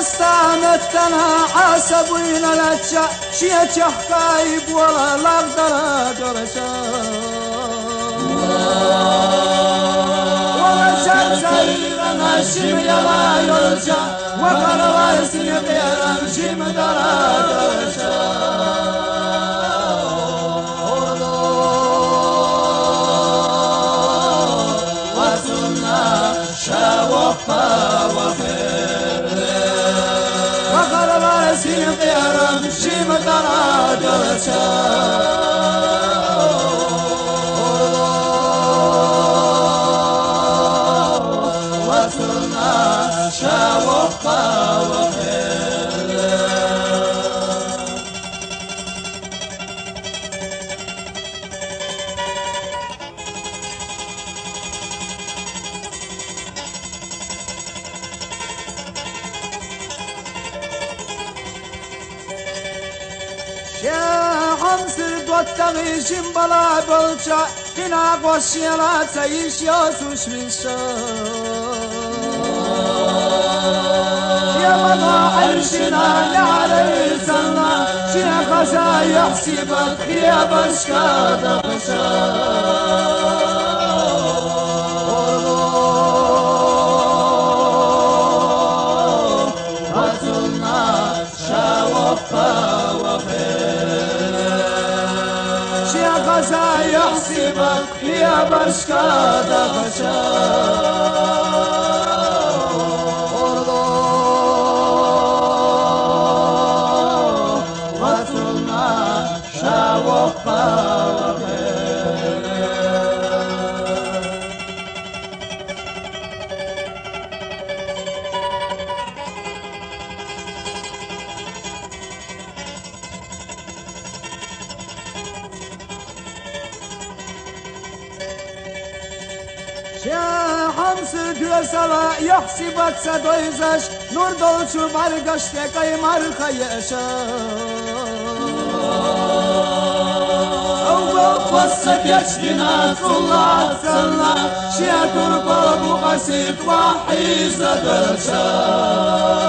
استانتنا عصبين لتشا شيا حكايب ولا لقدر درشا ولا شمسينا شم يلا يرجع وقروا سنبيرا شم درشا شاوفا وخير وخرب سين قيرم شيم درادرشا وصلنا شاوفا وخير يا عمسر دوتغي شمبلا بلشا كنا قوشيلا تعيش ياسوش من يا مضى عرشنا على سنة شيا خزا يحسبك يا بشكا دغشا يحسبك يا بشكا دغشا وصلنا شاوفا يا حمص جلسلا يحسبك سدويزش نور دولشو مرگشت کای مرخیشا او قصك يشكينا الله سلا شيا تربا بقسيت وحيز درشا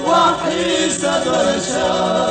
وحيد درشا